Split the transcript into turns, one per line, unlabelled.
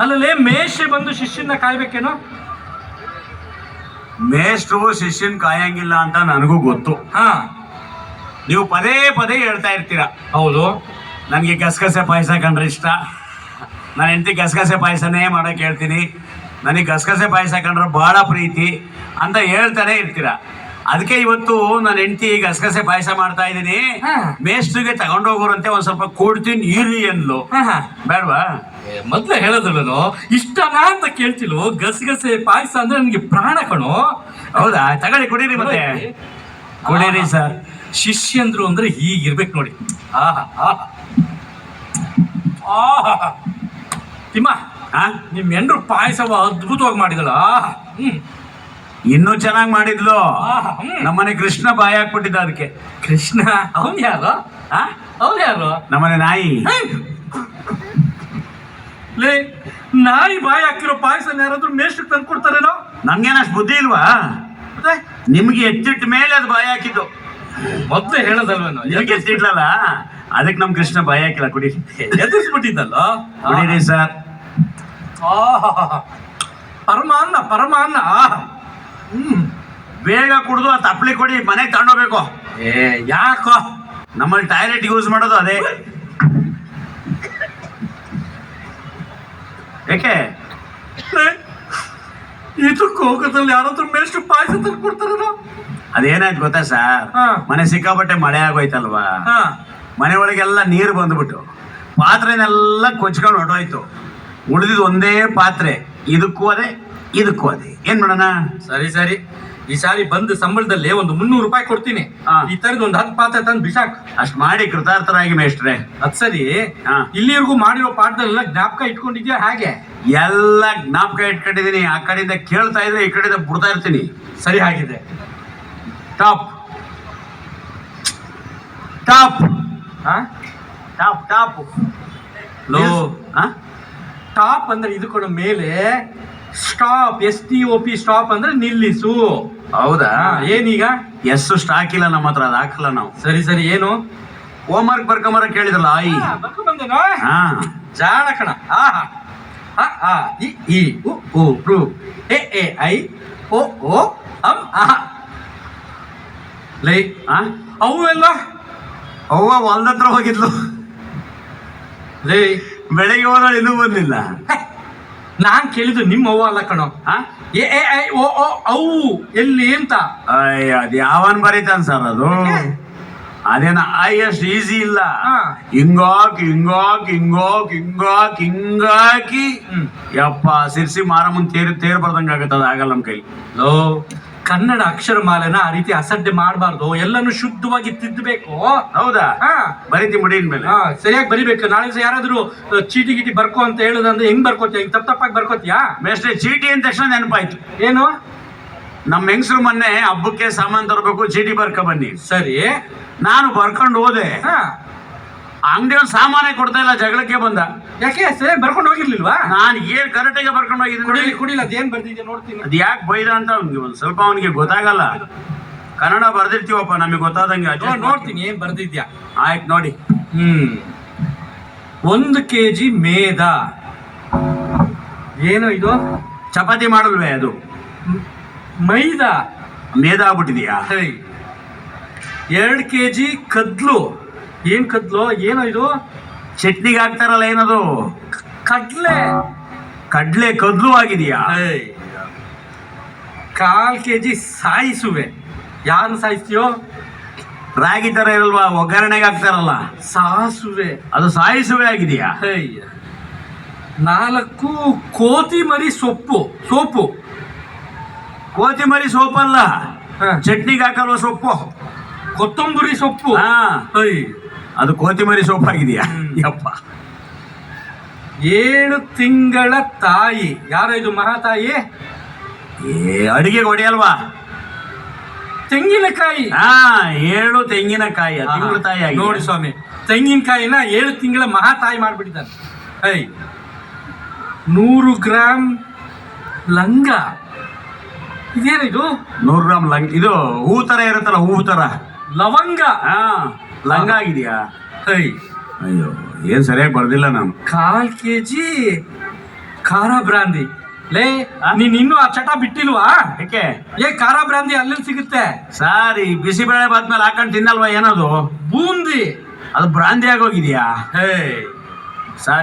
ಅಲ್ಲಲ್ಲೇ ಮೇಷೆ ಬಂದು ಶಿಷ್ಯನ ಕಾಯ್ಬೇಕೇನೋ?
ಮೇಷ್ಟ್ರು ಶಿಷ್ಯನ್ ಕಾಯಂಗಿಲ್ಲ ಅಂತ ನನಗೂ ಗೊತ್ತು.
ಹಾ,
ನೀವು ಪದೇ ಪದೇ ಹೇಳ್ತಾ ಇರ್ತೀರಾ.
ಹೌದು.
ನನಗೆ ಗಸಗಸೆ ಪಾಯಸ ಕಂಡ್ರೆ ಇಷ್ಟ, ನಾನು ಹೆಂಡತಿ ಗಸಗಸೆ ಪಾಯಸನೇ ಮಾಡೋಕೆ ಹೇಳ್ತೀನಿ, ನನಗೆ ಗಸಗಸೆ ಪಾಯಸ ಕಂಡ್ರೆ ಭಾಳ ಪ್ರೀತಿ ಅಂತ ಹೇಳ್ತಾನೆ ಇರ್ತೀರಾ. ಅದಕ್ಕೆ ಇವತ್ತು ನನ್ನ ಹೆಂಡತಿ ಗಸಗಸೆ ಪಾಯಸ ಮಾಡ್ತಾ ಇದ್ದೀನಿ, ಮೇಷ್ಟ್ರಿಗೆ ತಗೊಂಡೋಗೋರಂತೆ ಒಂದ್ ಸ್ವಲ್ಪ ಕೊಡ್ತೀನಿ ಇರಿ ಅಂದ್ಲು. ಬೇಡವಾ?
ಮೊದ್ಲೇ ಹೇಳೋದಿಲ್ಲನೋ, ಇಷ್ಟನಾ ಅಂತ ಕೇಳ್ತಿಲ್ವೋ? ಗಸಗಸೆ ಪಾಯಸ ಅಂದ್ರೆ ನನಗೆ ಪ್ರಾಣ ಕಣೋ.
ಹೌದಾ? ತಗೊಳ್ಳಿ, ಕುಡೀರಿ. ಮತ್ತೆ ಕುಡೀರಿ ಸರ್.
ಶಿಷ್ಯಂದ್ರು ಅಂದ್ರೆ ಹೀಗಿರ್ಬೇಕು ನೋಡಿ. ಆಹಾ ಆಹಾ ಆಹಾ. ತಿಮ್ಮ, ನಿಮ್ ಹೆಂಡ್ರು ಪಾಯಸವ ಅದ್ಭುತವಾಗಿ ಮಾಡಿದಳ.
ಇನ್ನೂ ಚೆನ್ನಾಗಿ ಮಾಡಿದ್ಲು. ನಮ್ಮನೆ ಕೃಷ್ಣ ಬಾಯಿ ಹಾಕ್ಬಿಟ್ಟಿದ್ದ ಅದಕ್ಕೆ.
ಕೃಷ್ಣ? ಅವನ್ ಯಾರು? ಅವ್ನು ಯಾರು?
ನಮ್ಮನೆ ನಾಯಿ.
ಲೇ, ನಾಯಿ ಬಾಯಿ ಹಾಕಿರೋ ಪಾಯಸ ಯಾರಾದ್ರೂ ಮೇಷ್ಟ್ರಿಗೆ ತಂದು ಕೊಡ್ತಾರೇನೋ?
ನಮ್ಗೇನಷ್ಟು ಬುದ್ಧಿ ಇಲ್ವಾ? ನಿಮ್ಗೆ ಎತ್ತಿಟ್ಟ ಮೇಲೆ ಅದು ಬಾಯಿ ಹಾಕಿದ್ದು.
ಮೊದ್ಲೇ ಹೇಳೋದಲ್ವೇನೋ?
ನಿಮ್ಗೆ ಎತ್ತಿಡ್ಲಲ್ಲ, ಅದಕ್ಕೆ ನಮ್ ಕೃಷ್ಣ ಬಾಯಿ ಹಾಕಿಲ್ಲ. ಕುಡಿ.
ಎದುರಿಸ್ಬಿಟ್ಟಿದ್ದಲ್ಲ.
ಕುಡೀರಿ ಸರ್.
ಪರಮಾನ್ನ ಪರಮಾನ್ನ.
ಬೇಗ ಕುಡಿದು ಆ ತಪ್ಪಲಿ ಕೊಡಿ, ಮನೆಗೆ ತಗೊಂಡೋಗ್ಬೇಕು.
ಯಾಕೋ?
ನಮ್ಮಲ್ಲಿ ಟಾಯ್ಲೆಟ್ ಯೂಸ್ ಮಾಡೋದು ಅದೇ. ಯಾಕೆ?
ಇದಕ್ಕೆ ಹೋಗೋದ್ರಲ್ಲಿ ಯಾರಾದ್ರೂ ಮೇಷ್ಟ್ರು ಪಾಯಸ ತಂದು ಕೊಡ್ತಾರ?
ಅದೇನಾಯ್ತು ಗೊತ್ತಾ ಸರ್, ಮನೆ ಸಿಕ್ಕಾಪಟ್ಟೆ ಮಳೆ ಆಗೋಯ್ತಲ್ವಾ, ಮನೆ ಒಳಗೆಲ್ಲ ನೀರು ಬಂದ್ಬಿಟ್ಟು ಪಾತ್ರೆನೆಲ್ಲ ಕೊಚ್ಕೊಂಡು ಹೊರಟೋಯ್ತು. ಉಳಿದಿದ್ದು ಒಂದೇ ಪಾತ್ರೆ, ಇದಕ್ಕೂ ಅದೇ ಇದಕ್ಕೂ ಅದೇ. ಏನ್ ಮಾಡೋಣ?
ಸರಿ ಸರಿ, ಈ ಸಾರಿ ಬಂದು ಸಂಬಳದಲ್ಲಿ ಒಂದು 300 ರೂಪಾಯಿ ಕೊಡ್ತೀನಿ. ಈ ತರದ ಒಂದು 10 ಪಾತ್ರೆ ತಂದು ಬಿಸಾಕ್.
ಅಷ್ಟ್ ಮಾಡಿ ಕೃತಾರ್ಥರಾಗಿ ಮೇಷ್ಟ್ರೆ.
ಅದ್ ಸರಿ. ಇಲ್ಲಿವರೆಗೂ ಮಾಡಿರೋ ಪಾಠದಲ್ಲೆಲ್ಲ ಜ್ಞಾಪಕ ಇಟ್ಕೊಂಡಿದ್ಯಾ ಹಾಗೆ?
ಎಲ್ಲ ಜ್ಞಾಪಕ ಇಟ್ಕೊಂಡಿದೀನಿ. ಆ ಕಡೆಯಿಂದ ಕೇಳ್ತಾ ಇದ್ರೆ ಈ ಕಡೆಯಿಂದ ಬಿಡ್ತಾ ಇರ್ತೀನಿ.
ಸರಿ, ಆಗಿದೆ.
Top top top top
low. Top ಅಂದ್ರೆ ಇದು ಕೊಡ ಮೇಲೆ. ಸ್ಟಾಪ್, STOP, ಸ್ಟಾಪ್ ಅಂದ್ರೆ ನಿಲ್ಲಿಸು.
ಹೌದಾ?
ಏನೀಗ?
ಎಷ್ಟು ಸ್ಟಾಕ್ ಇಲ್ಲ ನಮ್ಮ ಹತ್ರ, ಅದು ಹಾಕಲ್ಲ ನಾವು.
ಸರಿ ಸರಿ, ಏನು
ಹೋಮ್ ವರ್ಕ್ ಬರ್ಕೊಂಬರ ಕೇಳಿದ್ರಲ್ಲ, ಆಯಿ
ಬಂದೇನೋ? ಜಾಣ ಕಣ. ಇ ಉ ರು ಎ ಎ ಐ ಓ ಓ ಅಂ ಅಹ. ಲೈ, ಅವು ಎಲ್ಲ
ಅವ್ವ ಹೊಲ್ದತ್ರ ಹೋಗಿದ್ಲು.
ಲೇ,
ಬೆಳಿಗ್ಗೆ ಹೋದ್ರೆ ಇನ್ನೂ ಬಂದಿಲ್ಲ.
ನಾನ್ ಕೇಳಿದ್ದು ನಿಮ್ಮ ಅವ್ವ ಅಲ್ಲ ಕಣೋ. ಎ ಎ ಐ ಓ ಓ ಅವು ಎಲ್ಲಿ ಅಂತ?
ಅಯ್ಯ, ಅದು ಯಾವನ್ ಬರೀತಾನ ಸರ್ ಅದು? ಅದೇನ ಅಷ್ಟು ಈಸಿ ಇಲ್ಲ. ಹಿಂಗಾಕಿ ಹಿಂಗಾಕಿ ಹಿಂಗಾಕಿ ಹಿಂಗಾಕಿ ಹಿಂಗಾಕಿ ಯಪ್ಪ ಸಿರ್ಸಿ ಮಾರಮ್ಮನ್ ತೇರು ಬರ್ದಂಗ ಆಗತ್ತ. ಅದು ಆಗಲ್ಲ ನಮ್ ಕೈಲಿ.
ಲೋ, ಕನ್ನಡ ಅಕ್ಷರಮಾಲೆನ ಆ ರೀತಿ ಅಸಡ್ಡೆ ಮಾಡಬಾರ್ದು. ಎಲ್ಲಾನು ಶುದ್ಧವಾಗಿ ತಿದ್ದಬೇಕು.
ಹೌದಾ? ಬರೀತಿ ಮುಡಿ ಮೇಲೆ
ಸರಿಯಾಗಿ ಬರಿಬೇಕು. ನಾಳೆ ಯಾರಾದ್ರೂ ಚೀಟಿ ಗಿಟಿ ಬರ್ಕೋ ಅಂತ ಹೇಳುದಂದ್ರೆ ಹೆಂಗ್ ಬರ್ಕೋತಿಯ? ಹಿಂಗ್ ತಪ್ಪಾಗಿ ಬರ್ಕೋತಿಯಾ?
ಮೇಷ್ಟ್ರೆ, ಚೀಟಿ ಅಂದ ತಕ್ಷಣ ನೆನಪಾಯ್ತು.
ಏನು?
ನಮ್ಮ ಹೆಂಗಸರು ಮೊನ್ನೆ ಹಬ್ಬಕ್ಕೆ ಸಾಮಾನು ತರಬೇಕು, ಚೀಟಿ ಬರ್ಕ ಬನ್ನಿ.
ಸರಿ,
ನಾನು ಬರ್ಕೊಂಡು ಹೋದೆ. ಅಂಗಡಿಯವ್ರು ಸಾಮಾನೇ ಕೊಡ್ತಾ ಇಲ್ಲ, ಜಗಳಕ್ಕೆ ಬಂದ.
ಯಾಕೆ? ಸರಿ, ಬರ್ಕೊಂಡು ಹೋಗಿರ್ಲಿಲ್ವಾ?
ನಾನು ಏನ್ ಕರೆಕ್ಟಾಗಿ ಬರ್ಕೊಂಡು ಹೋಗಿದ್ದೀನಿ.
ಕುಡಿಲ್ಲ, ಅದೇನ್ ಬರ್ದಿದ್ಯಾ ನೋಡ್ತೀನಿ.
ಅದ್ ಯಾಕೆ ಬೈದ ಅಂತ ಅವ್ನಿಗೆ ಒಂದ್ ಸ್ವಲ್ಪ ಅವನಿಗೆ ಗೊತ್ತಾಗಲ್ಲ. ಕನ್ನಡ ಬರ್ದಿರ್ತೀವಪ್ಪ, ನಮಗೆ ಗೊತ್ತಾದಂಗೆ.
ನೋಡ್ತೀನಿ ಏನ್ ಬರ್ದಿದ್ಯಾ.
ಆಯ್ತು ನೋಡಿ.
1 kg ಮೇದ. ಏನು ಇದು?
ಚಪಾತಿ ಮಾಡಲ್ವೇ ಅದು?
ಮೈದಾ
ಮೇದ ಆಗ್ಬಿಟ್ಟಿದ್ಯಾ?
2 kg ಕದ್ಲು. ಏನ್ ಕದ್ಲು? ಏನೋ ಇದು?
ಚಟ್ನಿಗೆ ಹಾಕ್ತಾರಲ್ಲ, ಏನದು? ಕಡ್ಲೆ ಕದ್ಲು ಆಗಿದೆಯಾ?
1/4 kg ಸಾಯಿಸುವೆ. ಯಾರನ್ನ ಸಾಯಿಸ್ತೀಯೋ?
ರಾಗಿ ತರ ಇರಲ್ವಾ, ಒಗ್ಗರಣೆಗೆ ಹಾಕ್ತಾರಲ್ಲ,
ಸಾಸುವೆ.
ಅದು ಸಾಯಿಸುವೆ ಆಗಿದೆಯಾ?
4 ಕೋತಿಮರಿ ಸೋಪು.
ಕೋತಿಮರಿ ಸೋಪಲ್ಲ, ಚಟ್ನಿಗೆ ಹಾಕಲ್ವ ಸೊಪ್ಪು,
ಕೊತ್ತಂಬರಿ ಸೊಪ್ಪು.
ಅದು ಕೋತಿಮರಿ ಸೊಪ್ಪಾಗಿದೆಯಾ? ಯಪ್ಪ.
7 ತಿಂಗಳ ತಾಯಿ. ಯಾರೋ ಇದು ಮಹಾತಾಯಿ?
ಅಡಿಗೆ ಹೊಡೆಯಲ್ವಾ?
ತೆಂಗಿನಕಾಯಿ.
7 ತೆಂಗಿನಕಾಯಿ ತಿಂಗಳ ತಾಯಿ.
ನೋಡಿ ಸ್ವಾಮಿ, ತೆಂಗಿನಕಾಯಿನ 7 ತಿಂಗಳ ಮಹಾತಾಯಿ ಮಾಡ್ಬಿಟ್ಟಿದ್ದಾನೆ. 100 ಗ್ರಾಮ್ ಲಂಗ. ಇದೇನಿದು?
100 ಗ್ರಾಮ್ ಲಂಗ. ಇದು ಹೂ ತರ ಇರುತ್ತಲ್ಲ, ಹೂ ತರ
ಲವಂಗ.
ಲಂಗ ಆಗಿದೆಯಾ? ಅಯ್ಯೋ, ಏನ್ ಸರಿಯಾಗಿ ಬರ್ದಿಲ್ಲ ನಾನು.
1/4 kg ಖಾರ ಬ್ರಾಂದಿ ಲೇ
ಆ?
ನೀನ್ ಇನ್ನೂ ಆ ಚಟ ಬಿಟ್ಟಿಲ್ವಾ?
ಯಾಕೆ
ಖಾರ ಬ್ರಾಂದಿ ಅಲ್ಲಿ ಸಿಗುತ್ತೆ.
ಸರ್ ಈ ಬಿಸಿಬೇಳೆ ಬಾತ್ ಮೇಲೆ ಹಾಕೊಂಡು ತಿನ್ನಲ್ವಾ ಏನದು?
ಬೂಂದಿ.
ಅದು ಬ್ರಾಂದಿ ಆಗೋಗಿದ್ಯಾ
ಹೇ
ಸರ್?